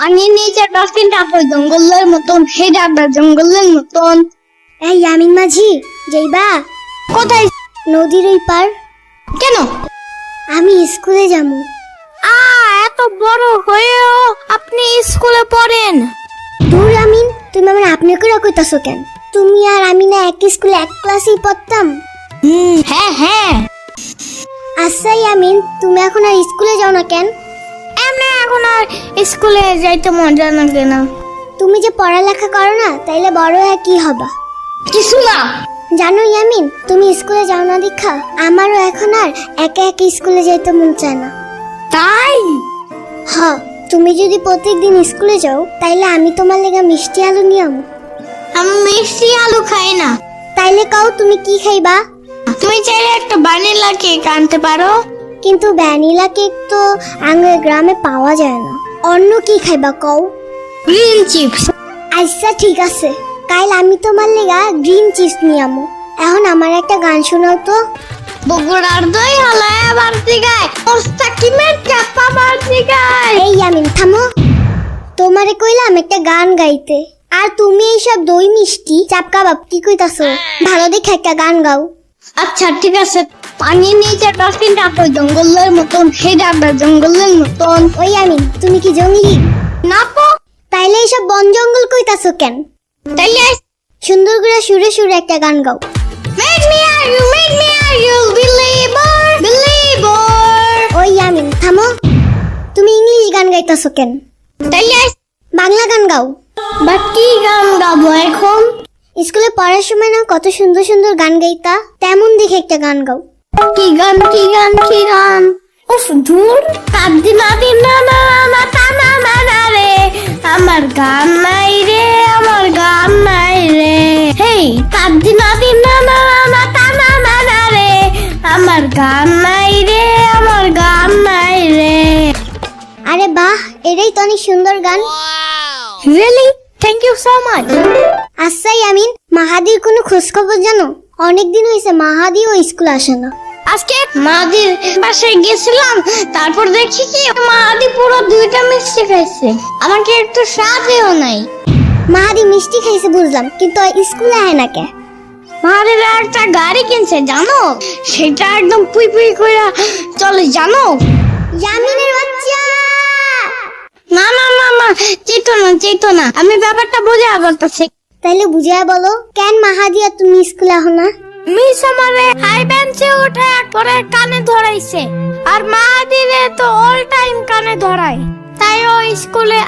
পানির নিচে ডলফিনটা তো জঙ্গলের মতন, হেডা জঙ্গলের মতন। এই ইয়ামিন মাঝি, যাইবা? কোথায়? নদীর ওই পার। কেন? আমি স্কুলে যাবো। এত বড় হয়েও আপনি স্কুলে পড়েন? দূর আমিন, তুমি আমার আপনি করে কইতাছো কেন? তুমি আর আমি না এক স্কুলে এক ক্লাসেই পড়তাম। হ্যাঁ হ্যাঁ। আচ্ছা ইয়ামিন, তুমি এখন আর স্কুলে যাও না কেন? এমনি এখন আর স্কুলে যাইতে মজা লাগে না। তুমি যে পড়ালেখা করো না, তাইলে বড় হয়ে কি হবা? কিছু না। জানো ইয়ামিন, তুমি স্কুলে যাও না দেখা আমারও এখন আর একা একা স্কুলে যাইতে মন চায় না। তাই? হ, তুমি যদি প্রত্যেকদিন স্কুলে যাও তাইলে আমি তোমার লেগা মিষ্টি আলু নিয়ে আমু। আমি মিষ্টি আলু খাই না। তাইলে কাও তুমি কি খাইবা? তুমি চাইলে একটা ভ্যানিলা কেক আনতে পারো। কিন্তু ভ্যানিলা কেক তো আমাদের গ্রামে পাওয়া যায় না। অন্য কি খাইবা কও? Green chips. আচ্ছা ঠিক আছে, কাল আমি তোমার লেগা গ্রিন চিপস নিয়ে আমু। এখন আমার একটা গান শোনাও তো। বগুড়ার দই হালায় বাড়তি গায়, মোস্তাকিমের চাপা বাড়তি গায়। এই ইয়ামিন থামো, তোমারে কইলাম একটা গান গাইতে, আর তুমি এইসব দই মিষ্টি চাপ কাবাব কি কইতাছো? ভালো দেখে একটা গান গাও। আচ্ছা ঠিক আছে। পানির নিচে ডলফিনটা তো জঙ্গলের মতন, হেডা জঙ্গলের মতন। ওই ইয়ামিন, তুমি কি জঙ্গলি? না তো। তাইলে এইসব বন জঙ্গল কইতাছো কেন? তাইলে সুন্দর করে সুরে সুরে একটা গান গাও। make me are you believer. ওই ইয়ামিন থামো, তুমি ইংলিশ গান গাইতাছো কেন? তাইলে বাংলা গান গাও। বা কি গান গাবো এখন? স্কুলে পড়ার সময় না কত সুন্দর সুন্দর গান গাইতা, তেমন দেখে একটা গান গাও। কি গান? উফ ধুর। কাঁদি না দিন না না না তা না না না রে, আমার গান নাই রে, আমার গান নাই রে। হেই, কাঁদি না দিন না না না তা না না না রে, আমার গান নাই রে, আমার গান নাই রে। আরে বাহ, এটাই তো অনেক সুন্দর গান। Really? Thank you so much. আচ্ছা ইয়ামিন, মাহাদির কোনো খোঁজ খবর জানো? অনেকদিন হয়েছে মাহাদিও স্কুল আসে না। আজকে মাদির বাসায় গেছিলাম, তারপর দেখি কি মাদি পুরো 2টা মিষ্টি খাইছে, আমাকে একটু সাথেও নাই। মাহাদি মিষ্টি খাইছে বুঝলাম, কিন্তু স্কুলে আয় না কে? মাদির একটা গাড়ি কিনছে জানো, সেটা একদম পুই পুই করে চলে জানো। ইয়ামিনের বাচ্চা! না না না না, চেতো না, আমি ব্যাপারটা বোঝা বলতেছি। তাইলে বুঝায় বলো, কেন মাহাদি আর তুমি স্কুলে আহ না? মিস আমারে হাই বেঞ্চে উঠে করে কানে ধরাইছে, আর মাদিরে তো অল টাইম কানে ধরায়, তাই ও স্কুলে